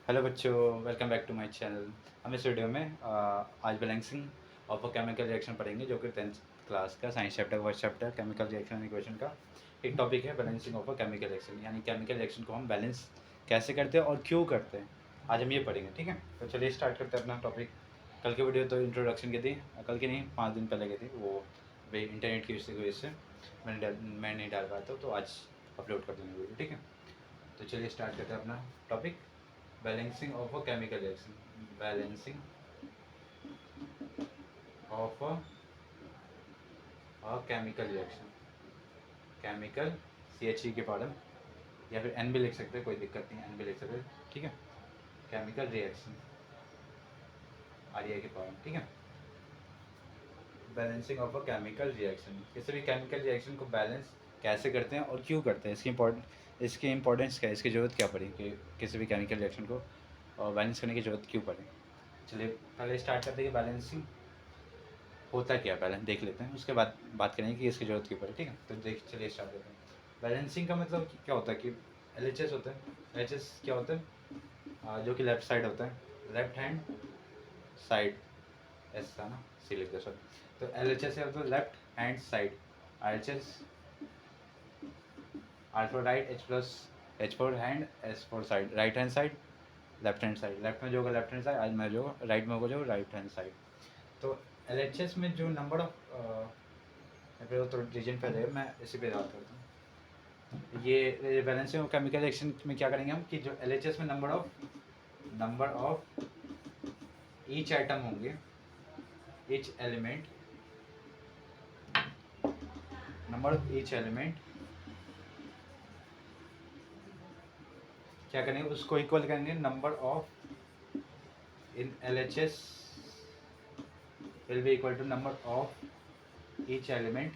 Hello बच्चों, welcome back to my channel. हम इस वीडियो में आज balancing of a chemical reaction पढ़ेंगे, जो कि 10th क्लास का science chapter first chapter chemical reaction and equation का एक टॉपिक है। Balancing of a chemical reaction, यानी केमिकल रिएक्शन को हम बैलेंस कैसे करते हैं और क्यों करते हैं, आज हम ये पढ़ेंगे। ठीक है, तो चलिए स्टार्ट करते हैं अपना टॉपिक। कल की वीडियो तो इंट्रोडक्शन की थी, कल की नहीं 5 दिन पहले की थी, वो इंटरनेट की वजह से मैं नहीं डाल पाया था, तो आज अपलोड कर दूँगी वीडियो। ठीक है, तो चलिए स्टार्ट करते हैं अपना topic. Balancing of a chemical reaction, balancing of a chemical reaction, chemical CHE के पॉडम, या फिर एन भी लिख सकते हैं, कोई दिक्कत नहीं, एन भी लिख सकते हैं। ठीक है, केमिकल रिएक्शन REA के पॉडम। ठीक है, balancing of a chemical reaction, किसी भी केमिकल रिएक्शन को बैलेंस कैसे करते हैं और क्यों करते हैं, इसकी इंपॉर्टेंस क्या है, इसकी ज़रूरत क्या पड़ी कि किसी भी केमिकल रिएक्शन को बैलेंस करने की ज़रूरत क्यों पड़ी। चलिए पहले स्टार्ट करते हैं कि बैलेंसिंग होता क्या है, पहले देख लेते हैं, उसके बाद बात करेंगे कि इसकी ज़रूरत क्यों पड़े। ठीक है, तो चलिए स्टार्ट करते हैं। बैलेंसिंग का मतलब क्या होता है कि LHS होता है। LHS क्या होता है, जो कि लेफ्ट साइड होता है, लेफ्ट हैंड साइड, ऐसा ना, सी लिख दो सॉरी। तो LHS है तो left hand side, RHS R for right, H for hand, S for side, right hand side, left hand side. Left में जो होगा लेफ्ट हैंड साइड, आज में जो राइट में होगा जो राइट हैंड साइड। तो LHS में जो नंबर ऑफ तो रीजन पहले है, मैं इसी पे बात करता हूँ। ये बैलेंसिंग ऑफ केमिकल रिएक्शन में क्या करेंगे हम कि जो LHS में नंबर ऑफ ईच आइटम होंगे, each element, number of each element क्या करेंगे, उसको इक्वल करेंगे number of in LHS will be equal to number of each element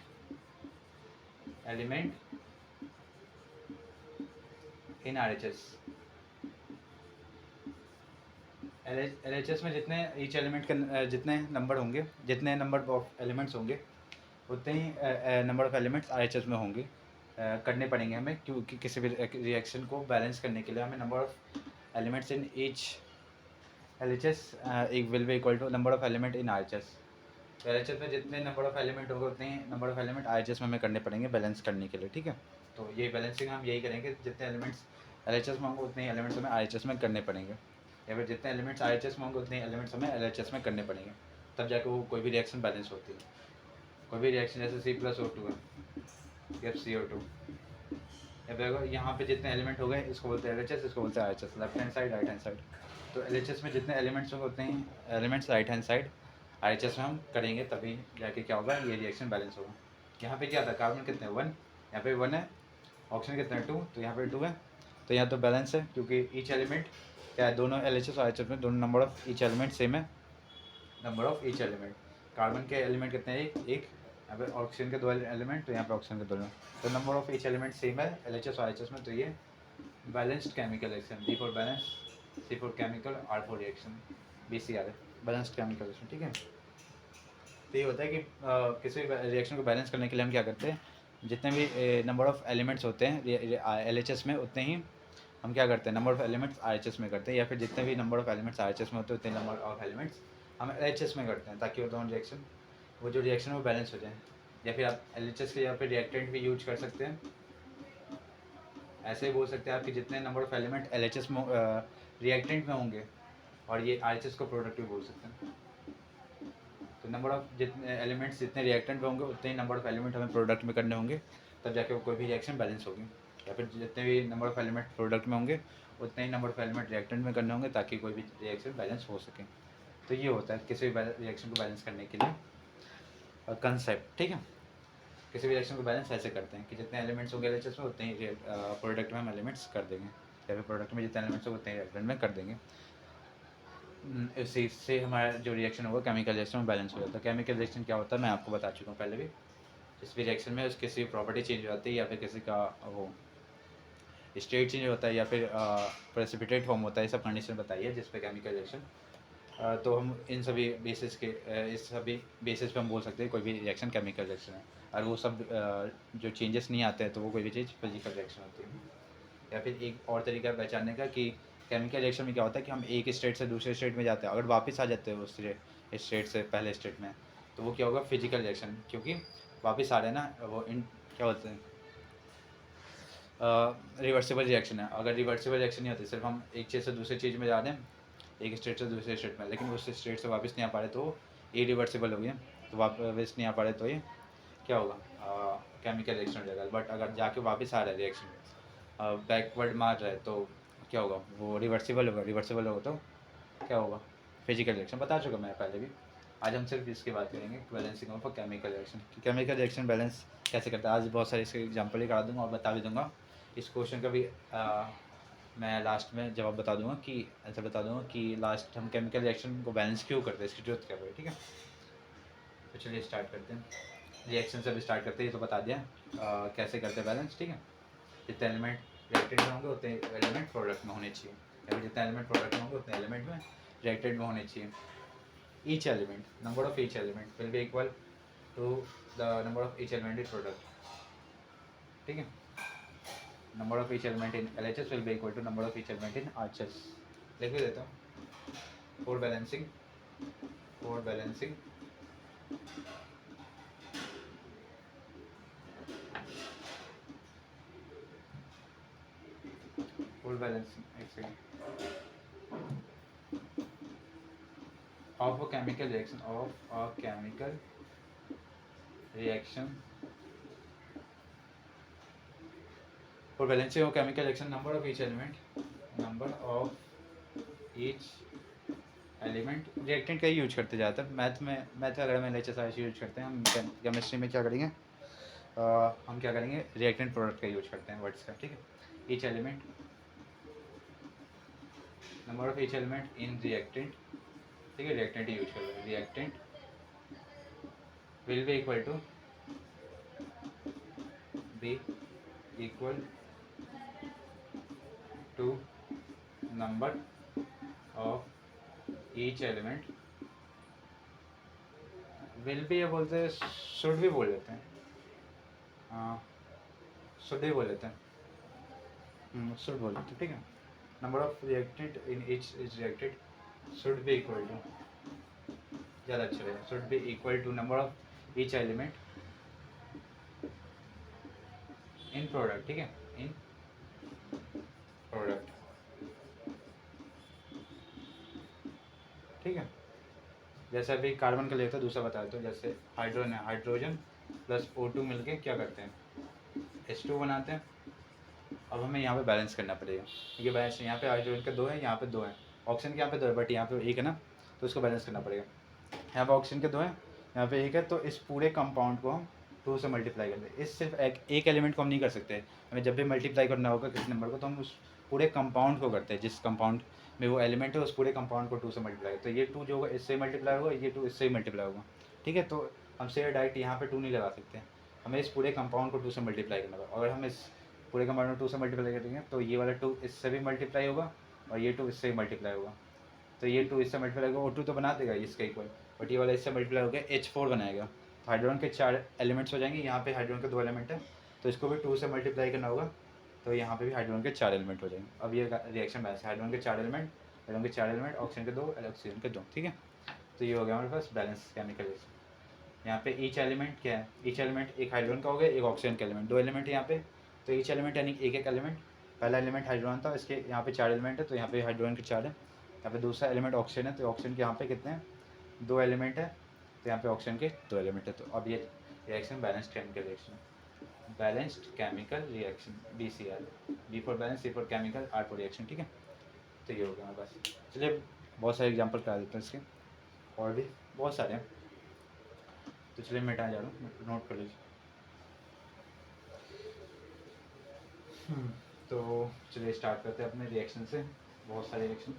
in RHS। LHS में जितने ईच एलिमेंट के जितने नंबर होंगे, जितने नंबर ऑफ एलिमेंट्स होंगे, उतने ही नंबर ऑफ एलिमेंट्स RHS में होंगे। करने पड़ेंगे हमें, क्योंकि किसी भी रिएक्शन को बैलेंस करने के लिए हमें number of elements in each LHS will be equal to number of element in RHS। तो LHS में जितने नंबर ऑफ एलिमेंट होंगे, उतने ही नंबर ऑफ एलिमेंट RHS में हमें करने पड़ेंगे बैलेंस करने के लिए। ठीक है, तो ये बैलेंसिंग हम यही करेंगे, जितने एलिमेंट्स LHS में होंगे उतने ही एलिमेंट्स हमें RHS में करने पड़ेंगे, या फिर जितने एलिमेंट्स RHS में होंगे उतने एलिमेंट्स हमें LHS में करने पड़ेंगे, तब जाकर वो कोई भी रिएक्शन बैलेंस होती है। कोई भी रिएक्शन जैसे C+O2 है या CO2, या फिर यहाँ पे जितने एलिमेंट हो गए, इसको बोलते हैं LHS, इसको बोलते हैं RHS, left hand side, right hand side. तो LHS में जितने एलिमेंट्स होंगे उतने ही elements right hand side RHS में हम करेंगे, तभी जाके क्या होगा, ये रिएक्शन बैलेंस होगा। यहाँ पे क्या था, कार्बन कितने 1, यहाँ पे 1 है, ऑक्सीजन कितना है 2, तो यहाँ पे 2 है, तो यहाँ तो बैलेंस है, क्योंकि ईच एलिमेंट क्या है, दोनों LHS और RHS में दोनों number of each element same है। Number of each element, carbon के एलिमेंट कितने हैं, एक, यहाँ पे ऑक्सीजन के 2 एलिमेंट, तो यहाँ पे ऑक्सीजन के 2 एलिमेंट, तो number of each element same है LHS और RHS में। तो ये balanced chemical reaction, B for balance, C for chemical, R for reaction, BCR है, बैलेंस्ड केमिकल रिएक्शन। ठीक है, तो ये होता है कि किसी भी रिएक्शन को बैलेंस करने के लिए हम क्या करते हैं, जितने भी नंबर ऑफ एलिमेंट्स होते हैं LHS में, उतने ही हम क्या करते हैं, नंबर ऑफ एलिमेंट्स RHS में करते हैं, या फिर जितने भी नंबर ऑफ एलिमेंट्स RHS में होते हैं, उतने नंबर ऑफ एलिमेंट्स हम LHS में करते हैं, ताकि वो दोनों रिएक्शन, वो जो रिएक्शन वो बैलेंस हो जाए। या फिर आप LHS के या फिर रिएक्टेंट भी यूज कर सकते हैं। ऐसे ही बोल सकते हैं आप कि जितने नंबर ऑफ एलिमेंट LHS में रिएक्टेंट में होंगे, और ये RHS को प्रोडक्ट भी बोल सकते हैं। तो नंबर ऑफ जितने एलिमेंट्स जितने रिएक्टेंट में होंगे, उतने ही नंबर ऑफ एलिमेंट हमें प्रोडक्ट में करने होंगे, तब जाके वो कोई भी रिएक्शन बैलेंस होगी। या फिर जितने भी नंबर ऑफ एलिमेंट प्रोडक्ट में होंगे, उतने ही नंबर ऑफ एलिमेंट रिएक्टेंट में करने होंगे, ताकि कोई भी रिएक्शन बैलेंस हो सके। तो ये होता है किसी भी रिएक्शन को बैलेंस करने के लिए कंसेप्ट। ठीक है, किसी भी रिएक्शन को बैलेंस ऐसे करते हैं कि जितने एलिमेंट्स होंगे LHS में, उतने ही प्रोडक्ट में हम एलिमेंट्स कर देंगे, या फिर प्रोडक्ट में जितने एलिमेंट्स होंगे उतने ही रिएक्टेंट में कर देंगे। इससे हमारा जो रिएक्शन होगा केमिकल रिएक्शन में बैलेंस हो जाता है। केमिकल रिएक्शन क्या होता है मैं आपको बता चुका हूँ पहले भी। जिस भी रिएक्शन में उसकी किसी प्रॉपर्टी चेंज हो जाती है, या फिर किसी का वो स्टेट चेंज होता है, या फिर प्रेसिपिटेट फॉर्म होता है, ये सब कंडीशन बताई है जिस पे केमिकल रिएक्शन। तो हम इन सभी बेसिस के इस सभी बेसिस पे हम बोल सकते हैं कोई भी रिएक्शन केमिकल रिएक्शन है। और वो सब जो चेंजेस नहीं आते हैं, तो वो कोई भी चीज़ फिजिकल रिएक्शन होती है। या फिर एक और तरीका पहचानने का कि केमिकल रिएक्शन में क्या होता है कि हम एक स्टेट से दूसरे स्टेट में जाते हैं, अगर वापस आ जाते हैं उस स्टेट से पहले स्टेट में, तो वो क्या होगा, फिजिकल रिएक्शन, क्योंकि वापस आ रहे हैं ना, वो इन क्या बोलते हैं, रिवर्सिबल रिएक्शन है। अगर रिवर्सिबल रिएक्शन नहीं होती, सिर्फ हम एक चीज़ से दूसरी चीज़ में जा रहे हैं, एक स्टेट से दूसरे स्टेट में, लेकिन उस स्टेट से वापस नहीं आ पा रहे, तो इरिवर्सिबल हो गया, तो वापस नहीं आ पा रहे, तो ये क्या होगा, केमिकल रिएक्शन हो जाएगा। बट अगर जाके वापस आ रहा है रिएक्शन, बैकवर्ड मार रहा है, तो क्या होगा, वो रिवर्सिबल होगा। रिवर्सिबल होगा तो क्या होगा, फिजिकल रिएक्शन। बता चुका मैं पहले भी। आज हम सिर्फ इसकी बात करेंगे, balancing of chemical reaction, chemical reaction balance कैसे करता है। आज बहुत सारे इसके एग्जाम्पल ही करा दूंगा और बता भी दूंगा। इस क्वेश्चन का भी मैं लास्ट में जवाब बता दूंगा, कि ऐसा बता दूंगा कि लास्ट हम केमिकल रिएक्शन को बैलेंस क्यों करते हैं, इसकी जरूरत क्या है, ठीक है। तो चलिए स्टार्ट करते हैं, रिएक्शन से भी स्टार्ट करते हैं, ये तो बता दिया कैसे करते हैं बैलेंस, ठीक है। जितने एलिमेंट रिएक्टेड में होंगे उतने एलिमेंट प्रोडक्ट में होने चाहिए, या फिर जितने एलिमेंट प्रोडक्ट में होंगे उतने एलिमेंट में रिएक्टेड में होने चाहिए। Each element, number of each element will be equal to the number of each element in product, ठीक है। Number of each element in LHS will be equal to number of each element in RHS। लिख भी देता हूँ, for balancing for balancing for balancing एक second of a chemical reaction for balancing of chemical reaction, number of each element reactant का ही use करते जाते हैं। Math अगर हम LHS यूज करते हैं, हम केमिस्ट्री में क्या करेंगे, हम क्या करेंगे, रिएक्टेंट प्रोडक्ट का यूज करते हैं वर्ड्स का, ठीक है। Each element, number of each element in reactant, ठीक है, रिएक्टेंट यूज कर रहे हैं। Reactant will be equal to number of each element, will भी ये बोलते हैं, शुड भी बोल लेते हैं, हाँ शुड भी बोल लेते हैं, शुड बोल लेते हैं, ठीक है। Number of reactant in each is reacted should be equal to, ज़्यादा अच्छा रहेगा, should be equal to number of each element in product, ठीक है, इन प्रोडक्ट, ठीक है। जैसे अभी कार्बन का लेते हैं, दूसरा बता देता हूँ। जैसे हाइड्रोजन है, हाइड्रोजन प्लस O2 मिलके क्या करते हैं, H2 बनाते हैं। अब हमें यहाँ पे बैलेंस करना पड़ेगा, क्योंकि बैलेंस यहाँ पे हाइड्रोजन के 2 हैं, यहाँ पे 2 हैं, ऑक्सीजन के यहाँ पे 2 है, बट यहाँ पे 1 है ना, तो इसको बैलेंस करना पड़ेगा। यहाँ पे ऑक्सीजन के 2 हैं, यहाँ पे 1 है, तो इस पूरे कंपाउंड को हम 2 से मल्टीप्लाई करते हैं। इस सिर्फ एक एलिमेंट को हम नहीं कर सकते, हमें जब भी मल्टीप्लाई करना होगा किसी नंबर को, तो हम उस पूरे कंपाउंड को करते हैं, जिस कंपाउंड में वो एलिमेंट है उस पूरे कंपाउंड को 2 से मल्टीप्लाई। तो ये 2 जो होगा इससे मल्टीप्लाई होगा, ये 2 इससे ही मल्टीप्लाई होगा, ठीक है। तो हम से डायरेक्ट यहाँ पे 2 नहीं लगा सकते, हमें इस पूरे कंपाउंड को 2 से मल्टीप्लाई करना होगा। अगर हम इस पूरे कंपाउंड को 2 से मल्टीप्लाई करेंगे, तो ये वाला 2 इससे भी मल्टीप्लाई होगा और ये 2 इससे ही मल्टीप्लाई होगा। तो ये 2 इससे मल्टीप्लाई होगा, O2 तो बना देगा इसका इक्वल, बट ये वाला इससे मल्टीप्लाई हो गया H4 बनाएगा। तो हाइड्रोजन के 4 एलिमेंट्स हो जाएंगे, यहाँ पे हाइड्रोजन के 2 एलिमेंट है, तो इसको भी 2 से मल्टीप्लाई करना होगा, तो यहाँ पे भी हाइड्रोजन के 4 एलिमेंट हो जाएंगे। अब ये रिएक्शन बैलेंस, हाइड्रोजन के 4 एलिमेंट, हाइड्रोजन के 4 एलिमेंट, ऑक्सीजन के 2, ऑक्सीजन के 2, ठीक है। तो ये हो गया हमारे पास बैलेंस केमिकल रिएक्शन। यहाँ पे ईच एलिमेंट क्या है, ईच एलिमेंट एक हाइड्रोजन का हो गया, एक ऑक्सीजन का एलिमेंट, 2 एलिमेंट है यहाँ पे, तो ईच एलिमेंट यानी एक एलिमेंट। पहला एलिमेंट हाइड्रोजन था, इसके यहाँ पे 4 एलिमेंट है, तो यहाँ पे हाइड्रोजन के 4 है। यहाँ पे दूसरा एलिमेंट ऑक्सीजन है, तो ऑक्सीजन के यहाँ पे कितने हैं, 2 एलिमेंट है, तो यहाँ पे ऑक्सीजन के 2 एलिमेंट है। तो अब ये reaction balanced chemical reaction, balanced chemical reaction, BCR, B for balance, C for chemical, R for reaction, ठीक है। तो ये हो गया हमारे पास। चलिए बहुत सारे एग्जाम्पल करा देते हैं इसके, और भी बहुत सारे हैं, तो चलिए मैं मिटा जा रहा हूँ, नोट कर लीजिए। तो चलिए स्टार्ट करते हैं अपने रिएक्शन से, बहुत सारे रिएक्शन।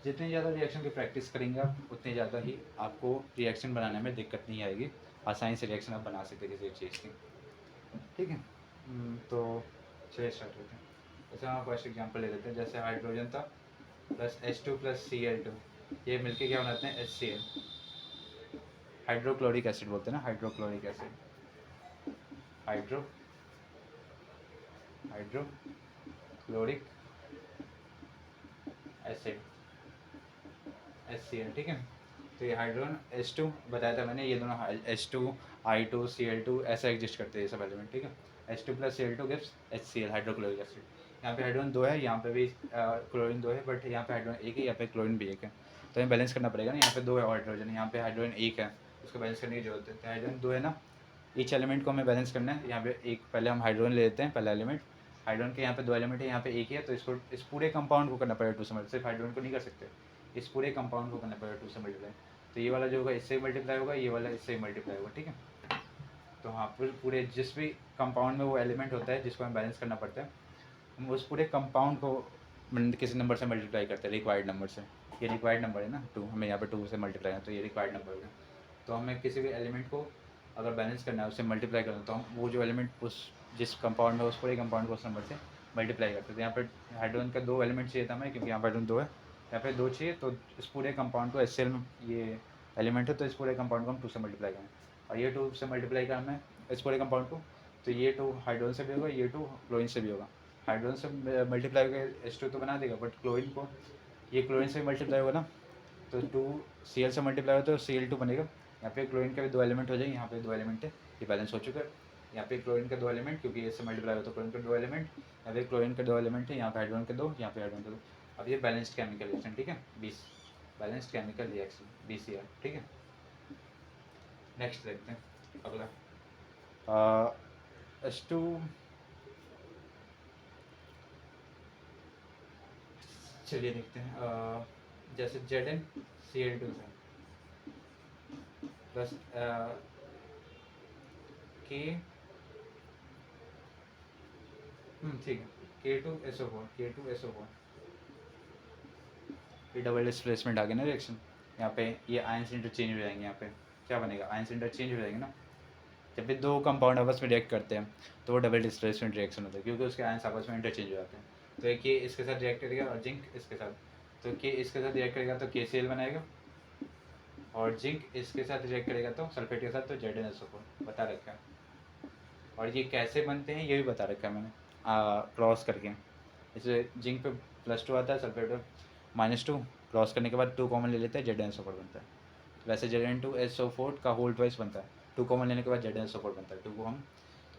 जितनी ज़्यादा रिएक्शन की प्रैक्टिस करेंगे आप, उतनी ज़्यादा ही आपको रिएक्शन बनाने में दिक्कत नहीं आएगी, आसानी से रिएक्शन आप बना सकते किसी चीज़ की, ठीक है। तो चलिए स्टार्ट करते हैं। जैसे हम फर्स्ट एग्जांपल ले लेते हैं, जैसे हाइड्रोजन था प्लस H2 प्लस Cl2, ये मिलके क्या बनाते हैं, HCl, हाइड्रोक्लोरिक एसिड बोलते हैं ना, hydrochloric acid, hydrochloric hydrochloric acid HCl, ठीक है। तो ये हाइड्रोजन H2 बताया था मैंने, ये दोनों H2 I2 Cl2 ऐसा एग्जिस्ट करते हैं ये सब एलिमेंट, ठीक है। H2 + Cl2 gives HCl, hydrochloric acid. यहाँ पे हाइड्रोजन 2 है, यहाँ पे भी क्लोरीन 2 है, बट यहाँ पे हाइड्रोजन 1 है, यहाँ पे क्लोरीन भी 1 है। तो हमें बैलेंस करना पड़ेगा ना, यहाँ पे 2 है हाइड्रोजन, यहाँ पे हाइड्रोजन 1 है, उसको बैलेंस करने की जरूरत है। तो हाइड्रोजन 2 है ना, ईच एलिमेंट को हमें बैलेंस करना है। यहाँ पे एक पहले हम हाइड्रोजन ले लेते हैं, पहला एलिमेंट। हाइड्रोजन के यहाँ पे 2 एलिमेंट है, यहाँ पे 1 ही है, तो इसको इस पूरे कंपाउंड को करना पड़ेगा 2 से मल्टीप्लाई, सिर्फ हाइड्रोजन को नहीं कर सकते, इस पूरे कंपाउंड को करना पड़ेगा 2 से मल्टीप्लाई। तो ये वाला जो होगा इससे मल्टीप्लाई होगा, ये वाला इससे मल्टीप्लाई होगा, ठीक है। तो हाँ, पूरे जिस भी कंपाउंड में वो एलिमेंट होता है जिसको हमें बैलेंस करना पड़ता है, हम उस पूरे कंपाउंड को किसी नंबर से मल्टीप्लाई करते हैं, रिक्वायर्ड नंबर से। ये रिक्वायर्ड नंबर है ना 2, हमें यहाँ पे 2 से मल्टीप्लाई है, तो ये रिक्वायर्ड नंबर है। तो हमें किसी भी एलिमेंट को अगर बैलेंस करना है, उससे मल्टीप्लाई करना है, तो हम वो जो एलिमेंट उस जिस कंपाउंड में उस पूरे कंपाउंड को उस नंबर से मल्टीप्लाई करते हैं। यहाँ पर हाइड्रोजन का 2 एलिमेंट चाहिए था हमें, क्योंकि यहाँ पर हाइड्रोजन 2 है, यहाँ पे 2 चाहिए, तो इस पूरे कंपाउंड को HCl में ये एलिमेंट है, तो इस पूरे कंपाउंड को हम 2 से मल्टीप्लाई करें, और ये 2 से मल्टीप्लाई करना है इस पूरे कंपाउंड को, तो ये 2 हाइड्रोजन से भी होगा, ये 2 क्लोरीन से भी होगा। हाइड्रोजन से मल्टीप्लाई होकर H2 तो बना देगा, बट क्लोरीन को ये क्लोरीन से मल्टीप्लाई होगा ना, तो 2 Cl से मल्टीप्लाई होता है तो Cl2 बनेगा। यहाँ पे क्लोरीन के भी 2 एलिमेंट हो जाएंगे, यहाँ पे 2 एलिमेंट है, ये बैलेंस हो चुका है। यहाँ पे क्लोरीन के 2 एलिमेंट, क्योंकि इससे मल्टीप्लाई होता है, क्लोरीन के 2 एलिमेंट, यहाँ पे क्लोरीन के 2 एलिमेंट है, यहाँ पे हाइड्रोजन के 2, यहाँ पे हाइड्रोजन के 2। अब ये बैलेंस्ड केमिकल रिएक्शन, ठीक है, 20 बैलेंस्ड केमिकल रिएक्शन BCl, ठीक है। नेक्स्ट देखते हैं अगला H2, चलिए देखते हैं। जैसे ZnCl2 है प्लस K, ठीक है, K2SO4 ये डबल डिस्प्लेसमेंट आ गया ना रिएक्शन। यहाँ पे ये आयंस इंटरचेंज हो जाएंगे, यहाँ पे क्या बनेगा, आयंस इंटरचेंज हो जाएंगे ना। जब भी 2 कंपाउंड आपस में रिएक्ट करते हैं तो वो डबल डिस्प्लेसमेंट रिएक्शन होता है, क्योंकि उसके आयंस आपस में इंटरचेंज हो जाते हैं। तो एक ये इसके साथ रिएक्ट करेगा और जिंक इसके साथ, तो के इसके साथ रिएक्ट करेगा तो KCl बनाएगा, और जिंक इसके साथ रिएक्ट करेगा तो सल्फेट के साथ तो ZnSO4 बता रखा है। और ये कैसे बनते हैं ये भी बता रखा है मैंने क्रॉस करके। इसे जिंक पे +2 आता है, सल्फेट पे -2, क्रॉस करने के बाद 2 कॉमन ले लेते हैं, ZnSO4 बनता है। तो वैसे Zn2SO4 का होल ट्वाइस बनता है, 2 कॉमन लेने के बाद ZnSO4 बनता है, 2 को हम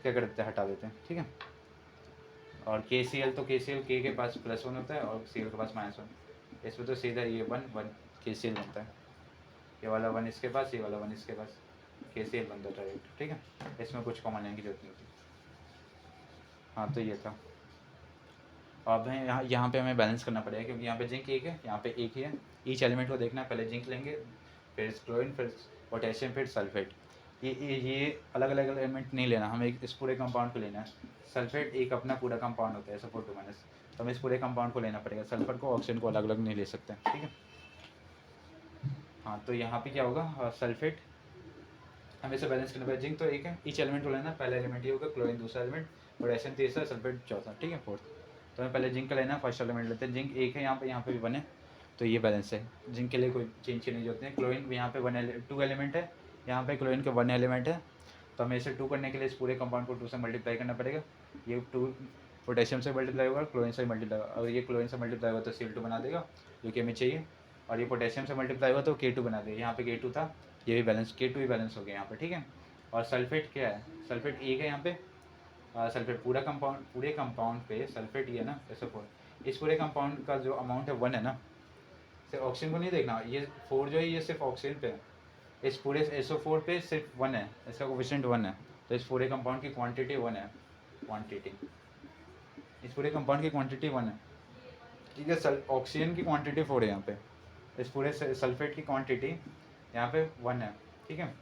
क्या कर देते हैं, हटा देते हैं, ठीक है। और KCl तो KCl K के पास +1 होता है और Cl के पास -1, इसमें तो सीधा ये 1 KCl बनता है, ये वाला 1 इसके पास, ये वाला 1 इसके पास, KCl बनता है डायरेक्ट, ठीक है। इसमें कुछ कॉमन लेने की जरूरत नहीं होती। हाँ, तो ये था। अब यहाँ पे हमें बैलेंस करना पड़ेगा, क्योंकि यहाँ पे जिंक 1 है, यहाँ पे 1 ही है। ईच एलिमेंट को देखना है, पहले जिंक लेंगे, फिर क्लोरीन, फिर पोटेशियम, फिर सल्फेट। ये अलग अलग एलिमेंट नहीं लेना, हमें इस पूरे कंपाउंड को लेना है। सल्फेट एक अपना पूरा कंपाउंड होता है, SO4 -, तो हमें इस पूरे कंपाउंड को लेना पड़ेगा, सल्फर को ऑक्सीजन को अलग अलग नहीं ले सकते, ठीक है। हाँ, तो यहाँ पे क्या होगा, सल्फेट हमें इसे बैलेंस करना पड़ेगा। जिंक तो 1 है, ईच एलिमेंट को लेना, पहला एलिमेंट ये होगा, क्लोरीन दूसरा एलिमेंट, पोटेशियम तीसरा, सल्फेट चौथा, ठीक है, फोर्थ। तो हमें पहले जिंक का लेना है, फर्स्ट एलिमेंट लेते हैं। जिंक 1 है यहाँ पे भी 1 है, तो ये बैलेंस है। जिंक के लिए कोई चेंज करने की जरूरत नहीं है। क्लोरीन यहाँ पे 2 एलिमेंट है, यहाँ पे क्लोरीन के 1 एलिमेंट है, तो हमें इसे 2 करने के लिए इस पूरे कंपाउंड को 2 से मल्टीप्लाई करना पड़ेगा। ये 2 पोटेशियम से मल्टीप्लाई होगा, क्लोरीन से मल्टीप्लाई होगा। अगर ये क्लोरीन से मल्टीप्लाई होगा तो Cl2 बना देगा, जो कि हमें चाहिए। और ये पोटेशियम से मल्टीप्लाई हुआ तो K2 बना देगा, यहाँ पे K2 था, ये भी बैलेंस, K2 ही बैलेंस हो गया यहाँ पे, ठीक है। और सल्फेट क्या है, सल्फेट 1 है यहाँ पे, सल्फेट पूरे कंपाउंड पे सल्फेट ये है ना SO4, इस पूरे कंपाउंड का जो अमाउंट है 1 है ना। सिर्फ ऑक्सीजन को नहीं देखना, ये 4 जो है ये सिर्फ ऑक्सीजन पे है, इस पूरे SO4 पे सिर्फ 1 है, इसका कोफिशिएंट 1 है, तो इस पूरे कंपाउंड की क्वांटिटी 1 है, क्वांटिटी इस पूरे कंपाउंड की क्वांटिटी 1 है, ठीक है। ऑक्सीजन की क्वांटिटी 4 है यहाँ पे, इस पूरे सल्फेट की क्वांटिटी यहाँ पे 1 है, ठीक है।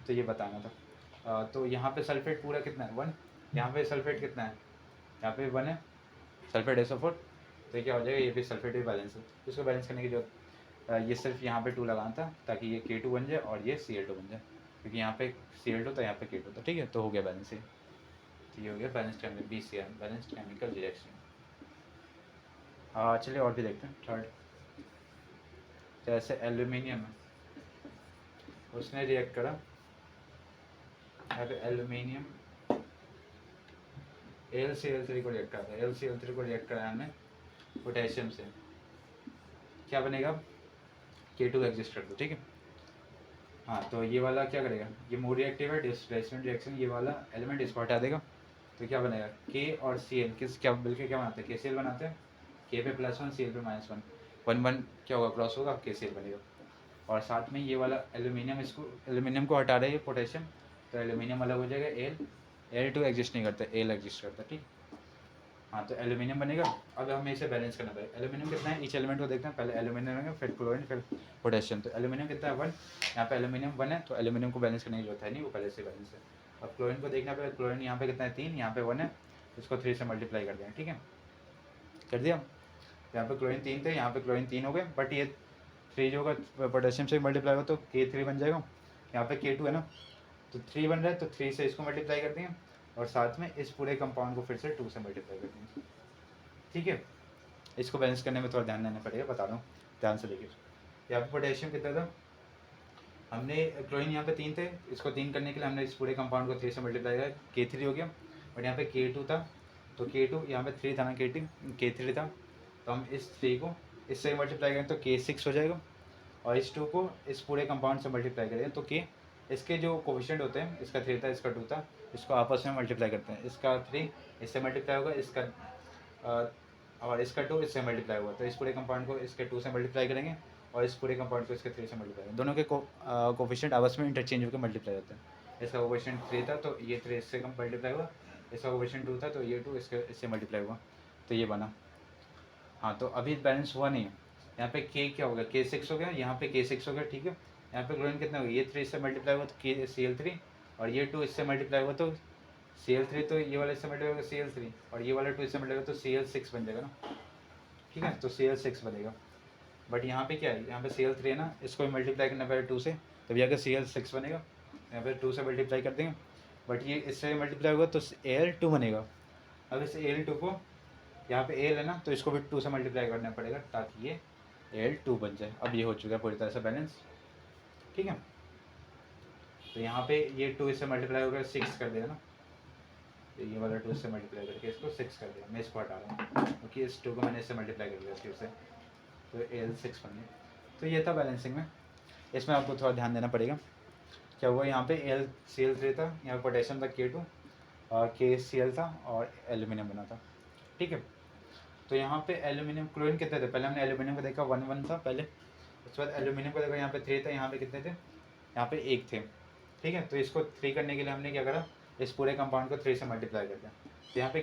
तो ये बताना था। तो यहाँ पे सल्फेट पूरा कितना है, 1, यहाँ पे सल्फेट कितना है, यहाँ पे 1 है, सल्फेट SO4, तो क्या हो जाएगा, ये भी सल्फेट भी बैलेंस है। इसको बैलेंस करने की जो ये सिर्फ यहाँ पे 2 लगाना था, ताकि ये K2 बन जाए और ये Cl2 बन जाए, क्योंकि यहाँ पे Cl2 तो यहाँ पे K2 था, ठीक है। तो हो गया बैलेंस ही, तो ये हो गया balanced chemical BCl, balanced chemical reaction. चलिए और भी देखते हैं। थर्ड, जैसे एल्यूमिनियम है, उसने रिएक्ट करा, यहाँ पे एल्यूमिनियम AlCl3 को रिएक्ट कराता है, AlCl3 को रिएक्ट कराया हमने पोटेशियम से, क्या बनेगा, K2 एग्जिस्ट कर दो, ठीक है। हाँ तो ये वाला क्या करेगा, ये मोर रिएक्टिव है, डिस्प्लेसमेंट रिएक्शन, ये वाला एलिमेंट इसको हटा देगा, तो क्या बनेगा, K और Cl किस क्या मिलकर क्या बनाते हैं, KCl बनाते हैं, K पे +1 Cl पे -1, 1 क्या होगा, क्रॉस होगा, KCl बनेगा। और साथ में ये वाला एल्यूमिनियम, इसको एल्यूमिनियम को हटा रहे हैं पोटेशियम, तो एल्यूमिनियम अलग हो जाएगा, Al2 एग्जिस्ट नहीं करता, Al एग्जिस्ट करता है, ठीक। हाँ तो एल्यूमिनियम बनेगा। अब हमें इसे बैलेंस करना पड़ेगा, एल्यूमिनियम कितना है, ईच एलिमेंट को देखते हैं, पहले एल्यूमिनियम है, फिर क्लोरीन, फिर पोटेशियम। तो एल्यूमिनियम कितना है 1, यहाँ पे एल्यूमिनियम 1 है, तो एल्यूमिनियम को बैलेंस करने की जरूरत है नहीं, वो पहले से बैलेंस है। अब क्लोरीन को देखना पड़ेगा, क्लोरीन यहाँ पे कितना है 3, यहाँ पे 1 है, इसको 3 से मल्टीप्लाई कर दें, ठीक है, कर दिया। यहाँ पे क्लोरीन 3 थे, यहाँ पे क्लोरीन 3 हो गए, बट ये 3 जो होगा पोटेशियम से मल्टीप्लाई होगा तो K3 बन जाएगा, यहाँ पे K2 है ना, तो 3 बन रहा है, तो 3 से इसको मल्टीप्लाई कर देंगे, और साथ में इस पूरे कंपाउंड को फिर से 2 से मल्टीप्लाई कर देंगे, ठीक है। इसको बैलेंस करने में थोड़ा ध्यान देना पड़ेगा, बता रहा हूँ, ध्यान से देखिए। यहाँ पे पोटेशियम कितना था, हमने क्लोरीन यहाँ पे 3 थे, इसको 3 करने के लिए हमने इस पूरे कंपाउंड को 3 से मल्टीप्लाई किया, K3 हो गया, बट यहाँ पे K2 था, तो K2 यहाँ पे 3 था ना, K3 था, तो हम इस 3 को इससे मल्टीप्लाई करें तो K6 हो जाएगा, और इस 2 को इस पूरे कंपाउंड से मल्टीप्लाई करें तो K, इसके जो कोफिशिएंट होते हैं, इसका 3 था, इसका 2 था, इसको आपस में मल्टीप्लाई करते हैं, इसका 3 इससे मल्टीप्लाई होगा, इसका और इसका 2 इससे मल्टीप्लाई हुआ, तो इस पूरे कंपाउंड को इसके 2 से मल्टीप्लाई करेंगे, और इस पूरे कंपाउंड को इसके 3 से मल्टीप्लाई करेंगे, दोनों के कोफिशिएंट आपस में इंटरचेंज होकर मल्टीप्लाई होते हैं। इसका कोफिशिएंट 3 था, तो ये 3 इससे कम मल्टीप्लाई हुआ, इसका कोफिशिएंट 2 था, तो ये 2 इससे मल्टीप्लाई हुआ, तो ये बना। हाँ तो अभी बैलेंस हुआ नहीं है, यहाँ पे K क्या हो गया, K6 हो गया, यहाँ पे K6 हो गया, ठीक है। यहाँ पे क्लोरीन कितना हो गया, ये 3 इससे मल्टीप्लाई हुआ तो Cl3, और ये 2 इससे मल्टीप्लाई हुआ तो Cl3, तो ये वाला इससे मल्टीप्लाई होगा Cl3, और ये वाला 2 इससे मल्टीप्लाई होगा तो Cl6 बन जाएगा ना, ठीक है, तो Cl6 बनेगा। बट यहाँ पे क्या है, यहाँ पे Cl3 है ना, इसको मल्टीप्लाई करना पड़ेगा 2 से, तभी आगे Cl6 बनेगा, यहाँ पे 2 से मल्टीप्लाई कर देंगे, बट ये इससे मल्टीप्लाई होगा तो Al2 बनेगा। अब इस Al2 को, यहाँ पे Al है ना, तो इसको भी 2 से मल्टीप्लाई करना पड़ेगा ताकि ये Al2 बन जाए। अब ये हो चुका है पूरी तरह से बैलेंस, ठीक है। तो यहाँ पे ये 2 इससे मल्टीप्लाई होकर 6 कर देगा ना, तो ये वाला 2 इससे मल्टीप्लाई करके इसको 6 कर दिया, मैं इसको हटा रहा हूँ क्योंकि इस 2 को मैंने इससे मल्टीप्लाई कर दिया 2 से, तो Al6 बन गया। तो ये था बैलेंसिंग में, इसमें आपको थोड़ा ध्यान देना पड़ेगा। क्या हुआ, यहाँ पे AlCl3 था, यहाँ पे पोटेशियम था K2, और KCl था, और एल्यूमिनियम बना था, ठीक है। तो यहाँ पे एल्यूमिनियम, क्लोरीन कितने थे, पहले हमने एल्यूमिनियम को देखा 1 था पहले, उसके बाद एल्यूमिनियम को देखा यहाँ पे 3 थे, यहाँ पे कितने थे, यहाँ पे 1 थे, ठीक है। तो इसको 3 करने के लिए हमने क्या करा, इस पूरे कंपाउंड को 3 से मल्टीप्लाई कर दिया, तो यहाँ पे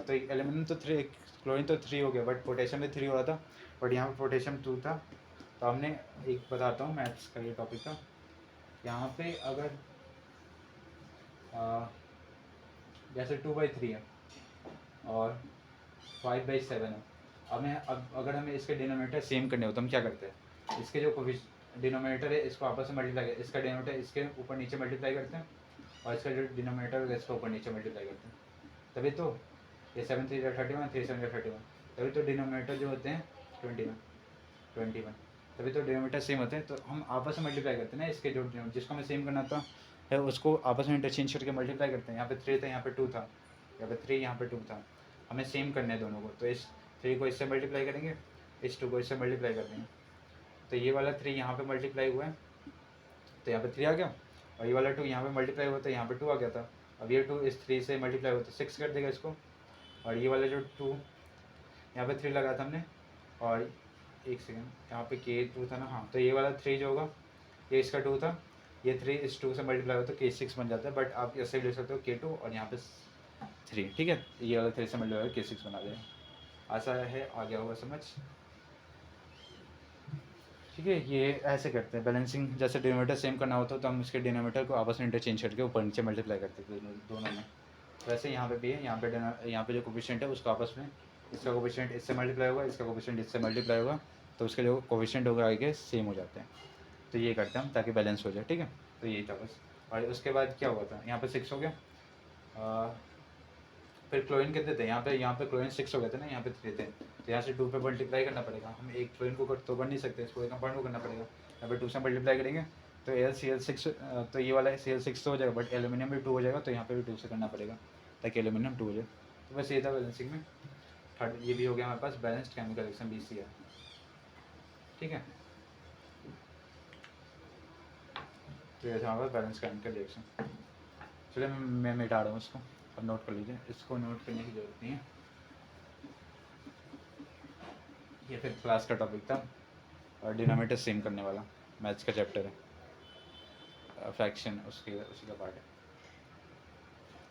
तो एल्यूमिनियम तो 3, क्लोरीन तो 3 हो गया, बट पोटेशियम भी 3 हो रहा था, बट यहाँ पे पोटेशियम 2 था। तो हमने एक बताता हूँ मैथ्स का ये टॉपिक का, यहाँ पे अगर जैसे 2/3 है और 5/7 है, अब अगर हमें इसके डिनोमिनेटर सेम करने हो तो हम क्या करते हैं, इसके जो डिनोमिनेटर है इसको आपस में मल्टीप्लाई कर, इसका डिनोमिनेटर इसके ऊपर नीचे मल्टीप्लाई करते हैं, और इसका जो डिनोमिनेटर है इसको ऊपर नीचे मल्टीप्लाई करते हैं, तभी तो ये 7 3 31, 3 7 31, तभी तो डिनोमिनेटर जो होते हैं 21, तभी तो डिनोमिनेटर सेम होते हैं। तो हम आपस में मल्टीप्लाई करते हैं ना, इसके जो जिसको हमें सेम करना था है उसको आपस में इंटरचेंज करके मल्टीप्लाई करते हैं। यहाँ पे 3 था, यहाँ पे 2 था, यहाँ पे 3, यहाँ पे 2 था, हमें सेम करने हैं दोनों को, तो इस 3 को इससे मल्टीप्लाई करेंगे, इस 2 को इससे मल्टीप्लाई कर देंगे, तो ये वाला 3 यहाँ पे मल्टीप्लाई हुआ है तो यहाँ पे 3 आ गया, और ये वाला 2 यहाँ पे मल्टीप्लाई हुआ तो यहाँ पे 2 आ गया था। अब ये 2 इस 3 से मल्टीप्लाई हुआ तो 6 कर देगा इसको, और ये वाला जो 2 यहाँ पे 3 लगा था हमने, और एक सेकेंड यहाँ पे K2 था ना, हाँ, तो ये वाला 3 जो होगा ये इसका 2 था, ये 3 इस 2 से मल्टीप्लाई हो तो K6 बन जाता है, बट आप ऐसे ले सकते हो K2 और यहाँ पे 3, ठीक है, ये वाला 3 से मल्टीप्लाई K6 बना दें। आशा है आ गया होगा समझ, ठीक है। ये ऐसे करते हैं बैलेंसिंग, जैसे डिनोमिनेटर सेम करना होता तो हम इसके डिनोमिनेटर को आपस में इंटरचेंज करके ऊपर नीचे मल्टीप्लाई करते थे दोनों में। वैसे यहाँ पे भी है, यहाँ पे जो कोफिशिएंट है उसको आपस में, इसका कोफिशिएंट इससे मल्टीप्लाई होगा, इसका कोफिशिएंट इससे मल्टीप्लाई होगा, तो उसके जो कोफिशिएंट होगा आगे सेम हो जाते हैं। तो ये करते हैं हम ताकि बैलेंस हो जाए, ठीक है। तो यही था बस, और उसके बाद क्या हुआ था, यहाँ पे 6 हो गया, फिर क्लोरीन कितने थे, यहाँ पे क्लोरीन 6 हो गए थे ना, यहाँ पे 3 थे, तो यहाँ से 2 पे मल्टीप्लाई करना पड़ेगा, हम एक क्लोरीन को तो कर नहीं सकते, इसको एक कंपाउंड को करना पड़ेगा, यहाँ पे 2 से मल्टीप्लाई करेंगे तो AlCl6, तो ये वाला Cl6 तो हो जाएगा, बट एल्यूमिनियम भी 2 हो जाएगा, तो यहाँ पे भी 2 से करना पड़ेगा ताकि एल्यूमिनियम 2 हो जाए, तो बस ये था बैलेंसिंग में। थर्ड ये भी हो गया हमारे पास बैलेंस्ड केमिकल रिएक्शन BCl, ठीक है। तो ये था हमारे पास बैलेंस केमिकल रिएक्शन। चलिए मैं मिटा रहा हूँ इसको, अब नोट कर लीजिए, इसको नोट करने की ज़रूरत नहीं है, ये फिर क्लास का टॉपिक था और डिनोमिनेटर सेम करने वाला मैथ्स का चैप्टर है, फ्रैक्शन उसके उसी का पार्ट है।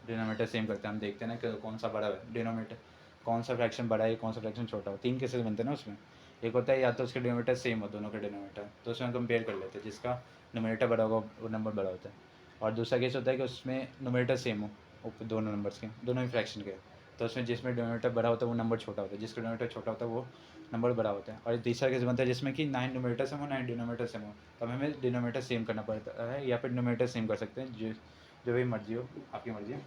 डिनोमिनेटर सेम करते हैं, हम देखते हैं ना कि कौन सा बड़ा है डिनोमिनेटर, कौन सा फ्रैक्शन बड़ा है कौन सा फ्रैक्शन छोटा हो। 3 केसेस बनते हैं ना उसमें, एक होता है या तो उसके डिनोमिनेटर सेम हो दोनों के डिनोमिनेटर, तो उसमें हम कंपेयर कर लेते हैं, जिसका डिनोमिनेटर बड़ा होगा वो नंबर बड़ा होता है। और दूसरा केस होता है कि उसमें डिनोमिनेटर सेम हो दोनों नंबर्स के, दोनों ही फ्रैक्शन के, तो उसमें जिसमें डिनोमिनेटर बड़ा होता है वो नंबर छोटा होता है, जिसका डिनोमिनेटर छोटा होता है वो नंबर बड़ा होता है। और तीसरा केस बनता है जिसमें कि 9 डिनोमिनेटर सेम हो 9 डिनोमिनेटर सेम हो, तब हमें डिनोमिनेटर सेम करना पड़ता है, या फिर डिनोमिनेटर सेम कर सकते हैं, जो भी मर्जी हो, आपकी मर्जी है।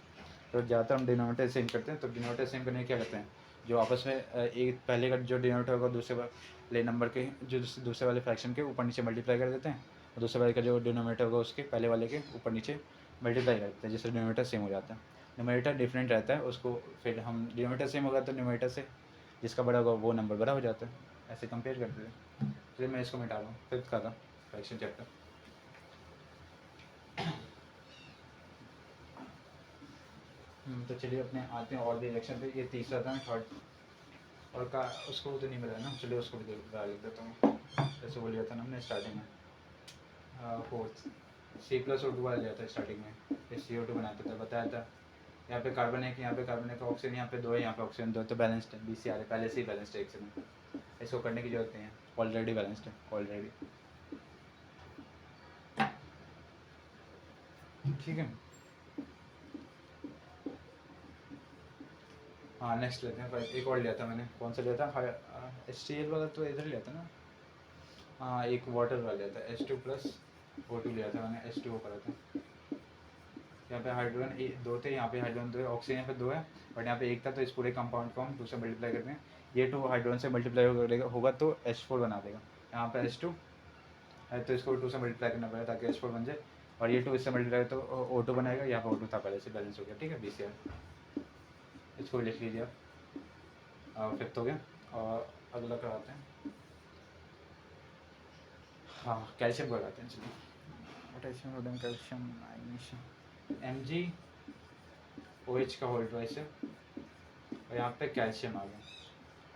तो ज़्यादातर हम डिनोमिनेटर सेम करते हैं, तो डिनोमिनेटर सेम करने के क्या करते हैं, जो आपस में एक पहले का जो डिनोमिनेटर होगा दूसरे वाले नंबर के जो दूसरे वाले फ्रैक्शन के ऊपर नीचे मल्टीप्लाई कर देते हैं, और दूसरे वाले का जो डिनोमिनेटर होगा उसके पहले वाले के ऊपर नीचे मल्टीप्लाई कर देते हैं, जिससे डिनोमिनेटर सेम हो जाता है। न्यूमरेटर डिफरेंट रहता है, उसको फिर हम डिनोमिनेटर सेम होगा तो न्यूमरेटर से जिसका बड़ा होगा वो नंबर बड़ा हो जाता है, ऐसे कंपेयर करते हैं। चलिए मैं इसको मिटा रहा हूँ, फिफ्थ का था फ्रैक्शन चैप्टर। तो चलिए अपने आते हैं और भी रिएक्शन पे, ये तीसरा था थर्ड, और का उसको तो नहीं मिला ना, चलिए उसको भी लिख देता हूँ, जैसे वो लिया था ना हमने स्टार्टिंग में, फोर्थ C+O2 वाला लिया था स्टार्टिंग में, ये CO2 बनाते थे, बताया था। यहाँ पे कार्बन है कि यहाँ पे कार्बन है का ऑक्सीजन यहाँ पे 2 है, यहाँ पे ऑक्सीजन 2, तो बैलेंस्ड है, BCl है, पहले से ही बैलेंस्ड है एक में, इसको करने की जरूरत नहीं है, ऑलरेडी बैलेंस्ड है ऑलरेडी, ठीक है। हाँ नेक्स्ट लेते हैं, एक और लिया था मैंने, कौन सा लिया था, HCl वाला तो इधर लिया था ना, हाँ एक वाटर वाला लिया था, H2+O2 लिया था मैंने, H2O करा था। यहाँ पे हाइड्रोजन 2 थे, यहाँ पे हाइड्रोजन 2 है, ऑक्सीजन यहाँ पे 2 है, बट यहाँ पे एक था, तो इस पूरे कंपाउंड को हम 2 से मल्टीप्लाई करते हैं, ये 2 हाइड्रोजन से मल्टीप्लाई होगा तो H4 बना देगा, यहाँ पे H2 है तो इसको 2 से मल्टीप्लाई करना पड़ेगा ताकि H4 बन जाए, और ये 2 इससे मल्टीप्लाई तो O2 बनाएगा, यहाँ पे O2 था पहले से बैलेंस हो गया, ठीक है BCl, इसको लिख लीजिए आप, फिफ्थ हो गया। और अगला कराते हैं, हाँ कैल्शियम कराते हैं, चलिए potassium sodium calcium magnesium MgOH का होल ट्वाइस है, और यहाँ पे कैल्शियम आ गया।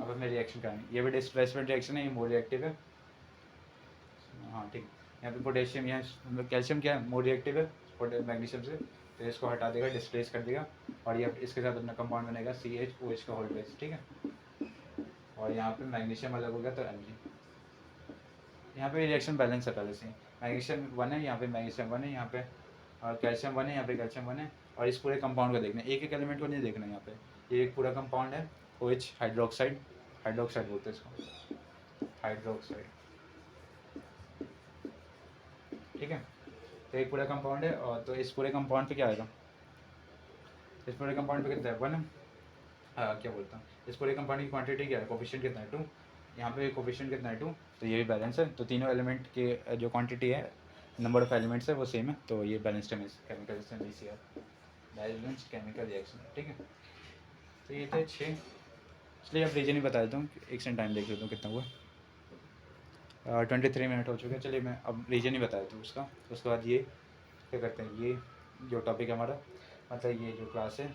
अब हमें रिएक्शन करानी, ये भी डिस्प्लेसमेंट रिएक्शन है, ये मोर रिएक्टिव है, हाँ ठीक। यहाँ पे पोटेशियम, यहाँ कैल्शियम क्या है, मोर रिएक्टिव है मैग्नीशियम से, तो इसको हटा देगा, डिस्प्लेस कर देगा, और ये इसके साथ अपना कंपाउंड बनेगा CHOH का होल ट्वाइस, ठीक है। और यहाँ पे मैग्नीशियम अलग हो गया तो Mg, यहाँ पे रिएक्शन बैलेंस है पहले से, मैग्नीशियम 1 है, यहाँ पे मैग्नीशियम 1 है, यहाँ पे कैल्शियम 1 है, यहाँ पे कैल्शियम 1 है, और इस पूरे कंपाउंड को देखना है, एक एक एलिमेंट को नहीं देखना है, यहाँ पे ये एक पूरा कंपाउंड है, OH हाइड्रोक्साइड, हाइड्रोक्साइड बोलते हैं इसको, हाइड्रोक्साइड, ठीक है। तो एक पूरा कंपाउंड है, और तो इस पूरे कंपाउंड पे क्या आएगा, इस पूरे कंपाउंड पे कितना है 1 है, क्या बोलता हूँ, इस पूरे कंपाउंड की क्वांटिटी क्या है, कोफिशिएंट कितना है 2, यहाँ पे कोफिशिएंट कितना है 2, तो ये भी बैलेंस है, तो तीनों एलिमेंट के जो क्वांटिटी है, नंबर ऑफ एलिमेंट्स है वो सेम है, तो ये बैलेंस्ड है chemical reaction BCl, balanced chemical reaction, ठीक है। तो ये थे 6, इसलिए अब रीजन ही बता देता हूँ, एक सेकंड टाइम देख लेता हूँ कितना हुआ, 23 मिनट हो चुके हैं, चलिए मैं अब रीजन ही बता देता हूँ उसका, उसके बाद ये क्या करते हैं, ये जो टॉपिक है हमारा, मतलब ये जो क्लास है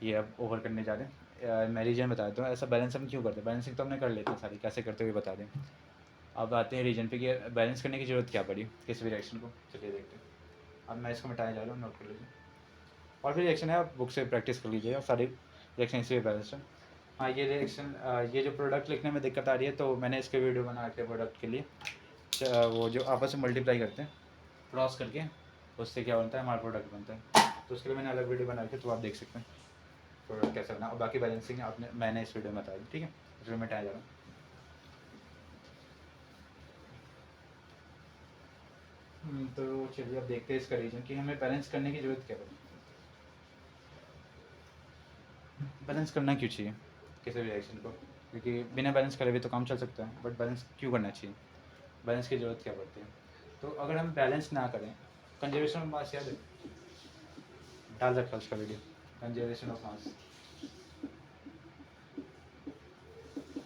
ये अब ओवर करने जा रहे हैं, मैं रीजन बता देता हूँ, ऐसा बैलेंस हम क्यों करते हैं, बैलेंसिंग तो हमने कर लेते हैं सारी, कैसे करते हुए बता दें। अब आते हैं रीजन पे कि बैलेंस करने की ज़रूरत क्या पड़ी किसी भी रिएक्शन को, चलिए देखते हैं। अब मैं इसको मिटाने जा रहा हूँ, नोट कर लीजिए, और फिर रिएक्शन है आप बुक से प्रैक्टिस कर लीजिएगा, सारी रिएक्शन इसी बैलेंस है। हाँ ये रिएक्शन, ये जो प्रोडक्ट लिखने में दिक्कत आ रही है, तो मैंने इसके वीडियो बना के प्रोडक्ट के लिए, वो जो आपस में मल्टीप्लाई करते हैं क्रॉस करके, उससे क्या बनता है, हमारा प्रोडक्ट बनता है, तो उसके लिए मैंने अलग वीडियो बना के, तो आप देख सकते हैं प्रोडक्ट कैसे बना, और बाकी बैलेंसिंग आपने मैंने इस वीडियो में बताया, ठीक है, इसमें मैं टाइम जा रहा हूँ। तो चलिए अब देखते हैं इसका रीजन कि हमें बैलेंस करने की ज़रूरत क्या है, बैलेंस करना क्यों चाहिए किसी भी रिएक्शन को, क्योंकि बिना बैलेंस करे भी तो काम चल सकता है, बट बैलेंस क्यों करना चाहिए, बैलेंस की ज़रूरत क्या पड़ती है। तो अगर हम बैलेंस ना करें, कंजर्वेशन ऑफ मास याद है, डाल रखा उसका video, conservation of mass,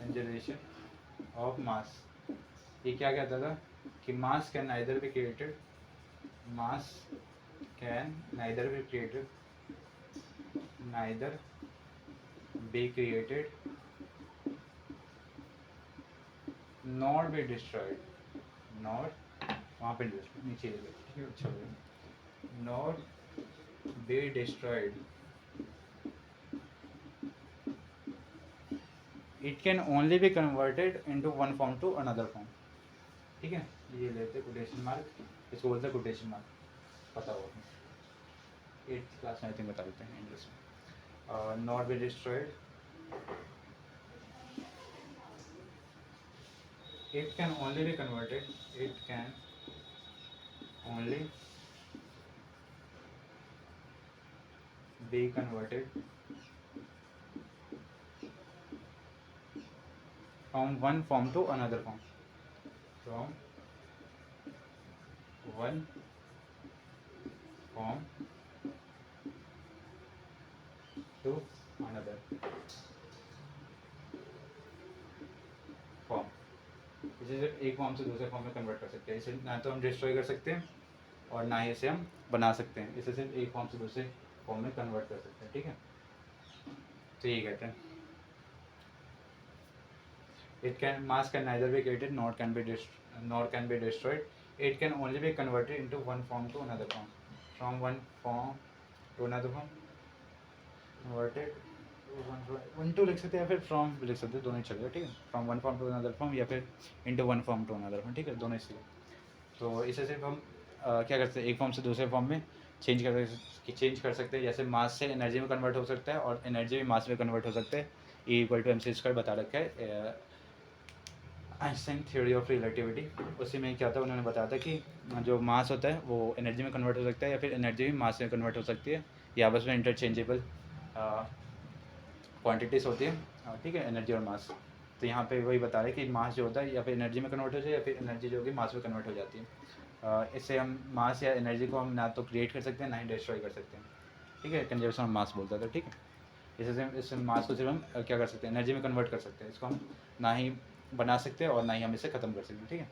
conservation of mass, ये क्या कहता था कि mass can neither be created, mass can neither be created, neither be created not be destroyed, not वहाँ पे नीचे not be destroyed, it can only be converted into one form to another form. ठीक है, ये लेते quotation mark, इसको बोलते हैं कोटेशन मार्क, पता होगा 8th क्लास में आई थिंक बता देते हैं इंग्लिश में। Not be destroyed, it can only be converted, it can only be converted from one form to another form, from one form to another form। इसे सिर्फ एक फॉर्म से दूसरे फॉर्म में कन्वर्ट कर सकते हैं, इसे ना तो हम डिस्ट्रॉय कर सकते हैं और ना ही इसे हम बना सकते हैं, इसे सिर्फ एक फॉर्म से दूसरे फॉर्म में कन्वर्ट कर सकते हैं। ठीक है, तो ये कहते हैं it can mass can neither be created nor can be destroyed, it can only be converted into one form to another form, from one form to another form, converted one two लिख सकते हैं या फिर from लिख सकते हैं, दोनों ही चलेगा। ठीक है, from one form to another form या फिर into one form to another form. ठीक है, दोनों इसलिए तो इसे सिर्फ हम क्या करते हैं, एक फॉर्म से दूसरे फॉर्म में चेंज कर सकते हैं। जैसे मास से एनर्जी में कन्वर्ट हो सकता है और एनर्जी भी मास में कन्वर्ट हो सकता है, E इक्वल टू mc² बता रखा है आइंस्टाइन थ्योरी ऑफ रिलेटिविटी। उसी में क्या था, उन्होंने बताया था कि जो मास होता है वो एनर्जी में कन्वर्ट हो सकता है या फिर एनर्जी भी मास में कन्वर्ट हो सकती है, ये आपस में इंटरचेंजेबल क्वांटिटीज़ होती है। ठीक है, एनर्जी और मास। तो यहाँ पे वही बता रहे हैं कि मास जो होता है या फिर एनर्जी में कन्वर्ट हो जाए या फिर एनर्जी जो होगी मास में कन्वर्ट हो जाती है। इससे हम मास या एनर्जी को हम ना तो क्रिएट कर सकते हैं ना ही डिस्ट्रॉय कर सकते हैं। ठीक है, कंजर्वेशन ऑफ मास बोलता था। ठीक है, इस मास को सिर्फ हम क्या कर सकते हैं, एनर्जी में कन्वर्ट कर सकते हैं, इसको हम ना ही बना सकते हैं और ना ही हम इसे ख़त्म कर सकते हैं। ठीक है,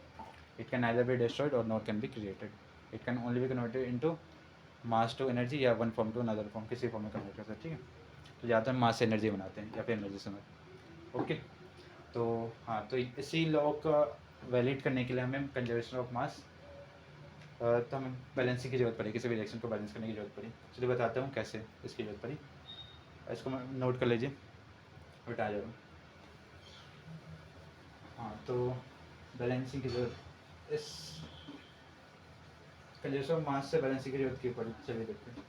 it can neither be destroyed और not can be created, it can only be converted into mass to energy या one form to another form, किसी फॉर्म में कन्वर्ट कर सकते हैं। ठीक है, तो ज़्यादातर मास से एनर्जी बनाते हैं या फिर एनर्जी से। ओके, तो हाँ, तो इसी लॉ का वैलिड करने के लिए हमें कंजर्वेशन ऑफ मास, तो हमें बैलेंसिंग की जरूरत पड़ी, किसी भी रिएक्शन को बैलेंस करने की जरूरत पड़ी। चलिए बताता हूँ कैसे इसकी जरूरत पड़ी, इसको नोट कर लीजिए, बता जाओ। हाँ, तो बैलेंसिंग की जरूरत, इस कंजर्वेशन ऑफ मास से बैलेंसिंग की जरूरत क्यों पड़ी, चलिए देखते हैं।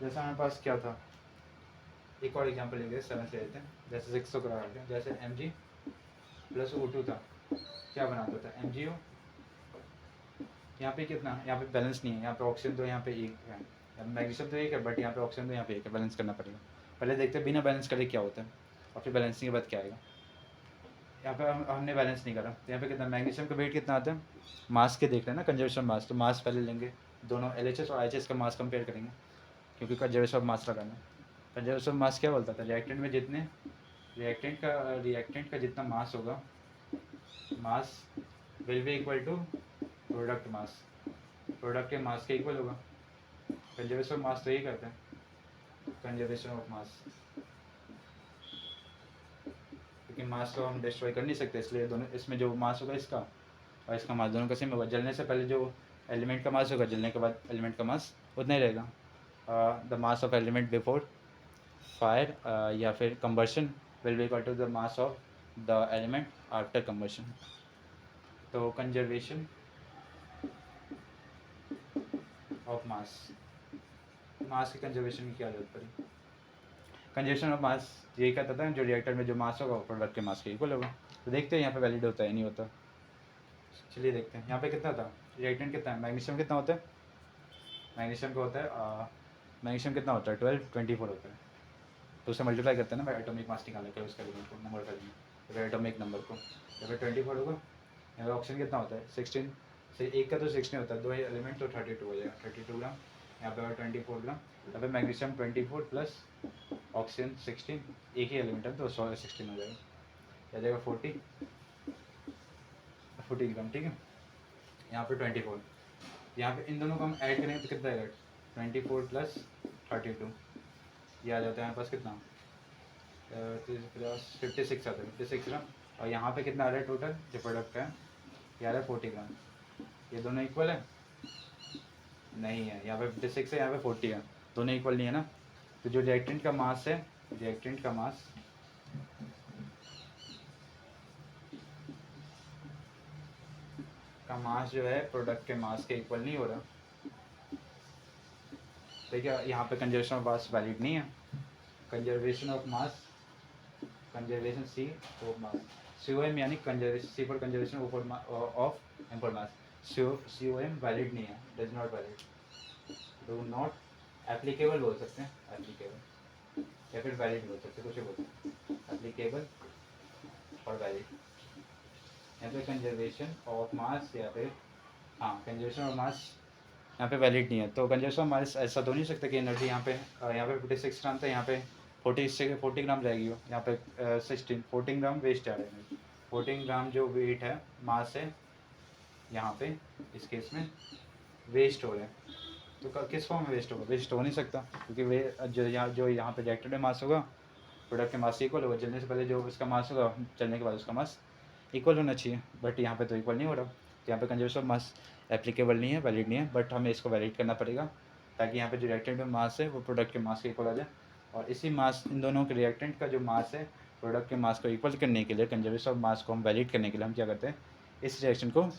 जैसे हमारे पास क्या था, एक और एग्जांपल लेंगे, 7 ले लेते हैं। जैसे 6 तो करा रहे हैं, जैसे Mg प्लस O2 था, क्या बनाता था MgO। यहाँ पे कितना, यहाँ पे बैलेंस नहीं है, यहाँ पे ऑक्सीजन तो यहाँ पे एक है, मैग्नीशियम तो एक है, बट यहाँ पे ऑक्सीजन तो यहाँ पे एक है, बैलेंस करना पड़ेगा। पहले देखते हैं बिना बैलेंस करे क्या होता है और फिर बैलेंसिंग के बाद क्या आएगा। यहाँ पे हमने बैलेंस नहीं करा, तो यहाँ पे कितना, मैग्नीशियम का वेट कितना आता है, मास के देख रहे हैं ना, कंजर्वेशन मास, तो मास पहले लेंगे, दोनों LHS और IHS का मास कंपेयर करेंगे, क्योंकि कंजर्वेशन मास लगाना। कंजर्वेशन मास क्या बोलता था, रिएक्टेंट में जितने रिएक्टेंट का जितना मास होगा, mass will be equal to product mass, product के मास के इक्वल होगा। कंजर्वेशन मास तो यही करते हैं, कंजर्वेशन ऑफ मास, क्योंकि मास को हम डिस्ट्रॉय कर नहीं सकते, इसलिए दोनों, इसमें जो मास होगा इसका और इसका मास दोनों का सेम होगा। जलने से पहले जो एलिमेंट का मास होगा, जलने के बाद एलिमेंट का मास उतना ही रहेगा। The mass of element before fire या फिर combustion will be equal to the mass of the element after combustion. तो कंजर्वेशन ऑफ मास, मास की कंजर्वेशन की क्या जरूरत पड़ी, कंजर्वेशन ऑफ मास यही कहता था जो रिएक्टर में जो मास होगा वो प्रोडक्ट के मास के इक्वल होगा। तो देखते हैं यहाँ पे वैलिड होता है नहीं होता, चलिए देखते हैं। यहाँ पे कितना था, रिएक्टेंट कितना है, मैग्नीशियम कितना होता है, मैग्नीशियम का होता है मैग्नीशियम कितना होता है 12 24 होता है, तो उससे मल्टीप्लाई करते हैं ना एटॉमिक मास निकालने के उसका एलिमेंट को नंबर का एलिमेंट, एटॉमिक नंबर को, या फिर 24 होगा। यहाँ पे ऑक्सीजन कितना होता है 16 से, एक का तो 16 होता है, दो एलिमेंट तो 32 हो जाएगा, 32 ग्राम, यहाँ पे 24 ग्राम, यहाँ पे मैग्नीशियम 24 प्लस ऑक्सीजन 16, एक ही एलिमेंट है तो 16 हो जाएगा। आ जाएगा 40 ग्राम, ठीक है। यहाँ पे 24, यहाँ पे इन दोनों को हम ऐड करेंगे तो कितना आएगा, 24 + 32, ये आ जाता है हमारे पास कितना, 56 आता है, 56 ग्राम। और यहाँ पे कितना आ रहा है टोटल जो प्रोडक्ट है, ये आ रहा है 40 ग्राम। ये दोनों इक्वल है, नहीं है, यहाँ पे 56 है, यहाँ पे 40 है, दोनों इक्वल नहीं है ना। तो जो रिएक्टेंट का मास है, रिएक्टेंट का मास जो है प्रोडक्ट के मास के इक्वल नहीं हो रहा। देखिए यहाँ पे कंजर्वेशन ऑफ मास वैलिड नहीं है। Conservation of mass, conservation C of mass, COM यानी conservation, C for conservation of ample mass, COM valid नहीं है, does not valid, do not applicable बोल सकते हैं, एप्लीकेबल या फिर वैलिड बोल सकते हैं, कुछ बोल सकते हैं, एप्लीकेबल और वैलिड। यहाँ पे कंजर्वेशन ऑफ मास या फिर हाँ कंजर्वेशन ऑफ मास यहाँ पे वैलिड नहीं है। तो कंजर्वेशन ऑफ मास ऐसा तो नहीं सकता कि एनर्जी यहाँ पे 56 ग्राम था, यहाँ पे 40 ग्राम रहेगी, यहाँ पे 14 ग्राम वेस्ट आ रहा है, 14 ग्राम जो वेट है मास है यहाँ पे इस केस में वेस्ट हो रहा है। तो किस फॉर्म में वेस्ट होगा, वेस्ट हो नहीं सकता, क्योंकि वे जो यहाँ पे रिएक्टर में मास होगा प्रोडक्ट के मास से इक्वल होगा, जलने से पहले जो उसका मास होगा चलने के बाद उसका मास इक्वल होना चाहिए, बट यहाँ पे तो इक्वल नहीं हो रहा। तो यहाँ पे कंजर्वेशन ऑफ मास एप्लीकेबल नहीं है, वैलिड नहीं है, बट हमें इसको वैलिड करना पड़ेगा ताकि यहाँ पे जो रिएक्टेंट में मास है वो प्रोडक्ट के मास के इक्वल आ जाए। और इसी मास, इन दोनों के रिएक्टेंट का जो मास है प्रोडक्ट के मास को इक्वल करने के लिए, कंजर्वेशन ऑफ मास को हम वैलिड करने के लिए हम क्या करते हैं, इस रिएक्शन को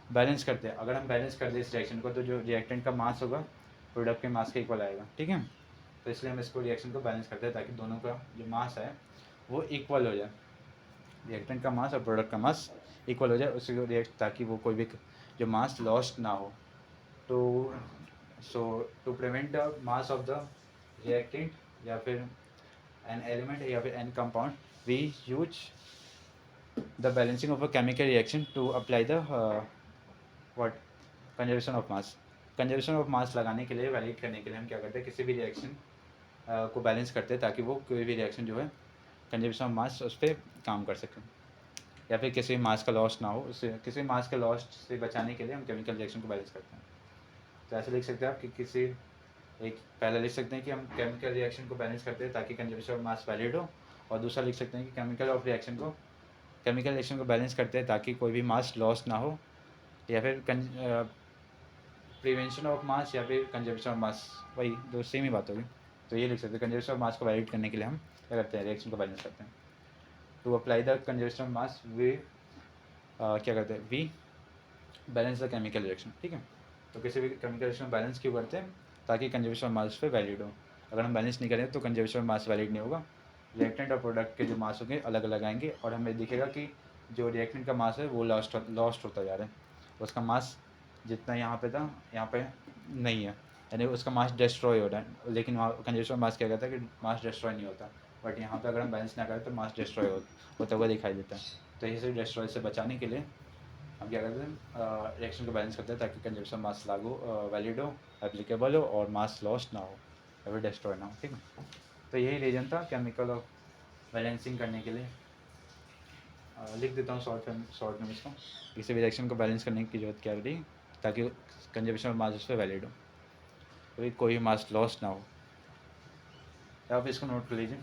बैलेंस करते हैं। अगर हम बैलेंस कर दें इस रिएक्शन को तो जो रिएक्टेंट का मास होगा प्रोडक्ट के मास के इक्वल आएगा, ठीक है। तो इसलिए हम इसको रिएक्शन को बैलेंस करते हैं ताकि दोनों का जो मास है वो इक्वल हो जाए, रिएक्टेंट का मास और प्रोडक्ट का मास इक्वल हो जाए, उसी को रिएक्ट, ताकि वो कोई भी जो मास लॉस्ट ना हो। तो to prevent the mass of the reactant या फिर एन एलिमेंट या फिर an compound, we use the balancing of a chemical reaction to apply the what, conservation of mass. Conservation of mass लगाने के लिए, वैलिड करने के लिए हम क्या करते हैं, किसी भी रिएक्शन को बैलेंस करते हैं ताकि वो कोई भी रिएक्शन जो है कंजर्वेशन ऑफ मास उस पर काम कर सके, या फिर किसी मास का लॉस ना हो, उससे किसी मास के लॉस से बचाने के लिए हम केमिकल रिएक्शन को बैलेंस करते हैं। तो ऐसे लिख सकते हैं आप कि किसी एक, पहले लिख सकते हैं कि हम केमिकल रिएक्शन को बैलेंस करते हैं ताकि कंजर्वेशन ऑफ मास वैलिड हो, और दूसरा लिख सकते हैं कि केमिकल रिएक्शन को बैलेंस करते हैं ताकि कोई भी मास लॉस ना हो, या फिर प्रिवेंशन ऑफ मास या फिर कंजर्वेशन ऑफ मास, वही दो सेम ही बात होगी। तो ये लिख सकते हैं, कंजर्वेशन ऑफ मास को वैलिड करने के लिए हम क्या करते हैं, रिएक्शन को बैलेंस करते हैं। To apply the conservation of mass we क्या करते हैं, we balance the chemical reaction, ठीक है। तो किसी भी केमिकल रिएक्शन बैलेंस क्यों करते हैं, ताकि कंजर्वेशन ऑफ मास पे वैलिड हो। अगर हम बैलेंस नहीं करें तो कंजर्वेशन ऑफ मास वैलिड नहीं होगा, रिएक्टेंट और प्रोडक्ट के जो मास होंगे अलग अलग आएंगे, और हमें दिखेगा कि जो रिएक्टेंट का मास है वो लॉस्ट होता जा रहा है, उसका मास जितना यहाँ पे था यहाँ पे नहीं है, यानी उसका मास डिस्ट्रॉय हो रहा है। लेकिन वहाँ कंजर्वेशन ऑफ मास क्या कहता है कि मास डिस्ट्रॉय नहीं होता, बट यहाँ पे अगर हम बैलेंस ना करें तो मास डिस्ट्रॉय होता हुआ दिखाई देता है। तो इसे डिस्ट्रॉय से बचाने के लिए हम क्या करते हैं, रिएक्शन को बैलेंस करते हैं ताकि कंजर्वेशन मास लागू वैलिड हो, एप्लीकेबल हो, और मास लॉस्ट ना हो या फिर डिस्ट्रॉय ना हो, ठीक है। तो यही रीजन था केमिकल ऑफ बैलेंसिंग करने के लिए। लिख देता हूँ शॉर्ट में इसको, किसी भी रिएक्शन को बैलेंस करने की जरूरत क्या रही, ताकि कंजर्वेशन ऑफ मास उस पर वैलिड हो, तो कोई मास लॉस ना हो। आप इसको नोट कर लीजिए,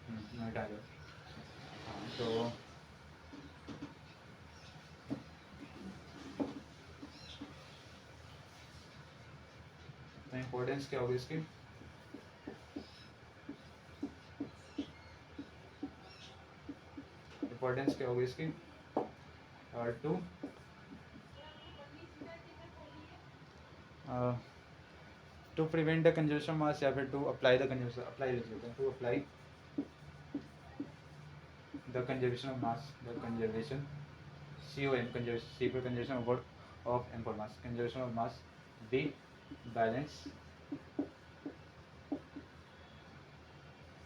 नोट आ जाओ। तो इम्पोर्टेंस क्या होगी इसकी, इम्पोर्टेंस क्या होगी इसकी, to to prevent the conservation mass या फिर to apply the conservation, apply लिख लेते हैं, to apply the conservation of mass, the conservation COM, conservation, C for conservation of ample mass, conservation of mass, B balance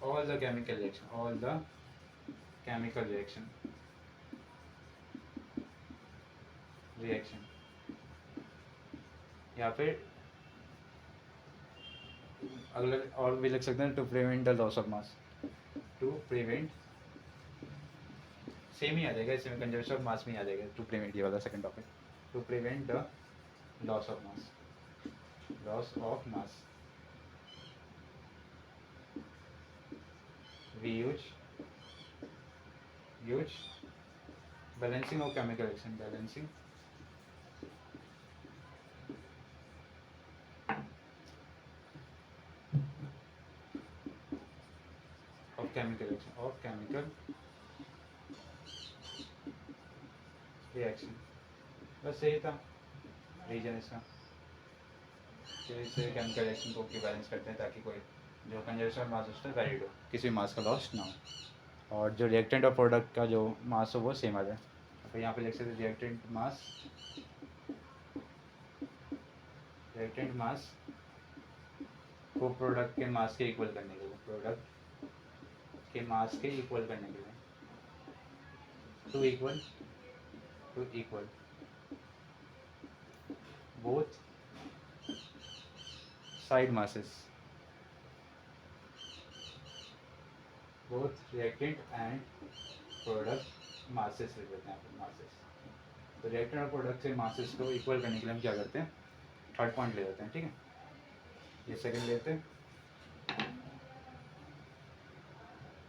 all the chemical reaction, या फिर अगला और भी लिख सकते हैं, to prevent the loss of mass, to prevent same ही आ जाएगा, इसमें कंजर्वेशन ऑफ मास में ही आ जाएगा टू प्रिवेंट, ये वाला second topic, to prevent the loss of mass, loss of mass we use balancing of chemical reaction, balancing of chemical reaction, of chemical reaction, बस यही था रीजन इसका, इससे केमिकल रिएक्शन को की बैलेंस करते हैं ताकि कोई जो कंजर्वेशन मास उससे वैलिड हो, किसी मास का लॉस ना हो, और जो रिएक्टेंट और प्रोडक्ट का जो मास हो वो सेम आ जाए। तो यहाँ पे लिख सकते रिएक्टेंट मास को प्रोडक्ट के मास के इक्वल करने के लिए, प्रोडक्ट के मास के इक्वल करने के लिए, to equal both side masses, both reactant and product masses लिख देते हैं masses। तो reactant और product से masses को इक्वल करने के लिए हम क्या करते हैं, थर्ड पॉइंट ले लेते हैं, ठीक है, ये सेकंड लेते हैं,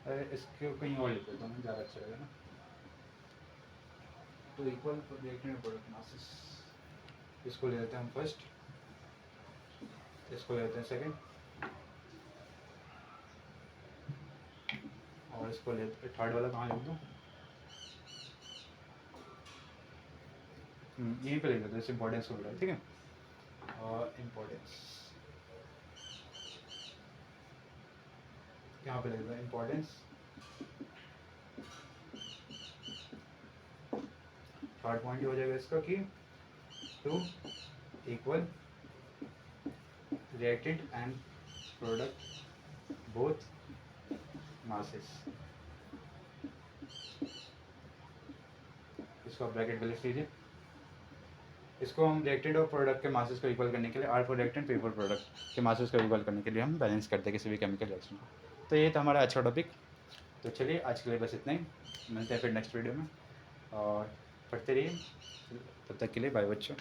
अरे इसको कहीं और लिख देता हूँ ज़्यादा अच्छा लगेगा ना, तो इक्वल reactant और product masses, इसको ले लेते हैं हम फर्स्ट, इसको ले लेते हैं सेकंड, और इसको ले थर्ड वाला कहाँ लिख दूँ, यहीं पे लिख देते हैं, इस इम्पोर्टेंस को बोला, ठीक है, और इम्पोर्टेंस यहाँ पे लिख देते हैं इम्पोर्टेंस, थर्ड पॉइंट हो जाएगा इसका कि to equal reactant and product both masses, इसको आप ब्रैकेट में लिख लीजिए, इसको हम रिएक्टेंट और प्रोडक्ट के मासेस को इक्वल करने के लिए, R for reactant, P for product के मासेस को इक्वल करने के लिए हम बैलेंस करते हैं किसी भी केमिकल रिएक्शन को। तो ये था हमारा अच्छा टॉपिक। तो चलिए आज के लिए बस इतना ही, मिलते हैं फिर नेक्स्ट वीडियो में, और पढ़ते रहिए, तब तक के लिए बाय बच्चों।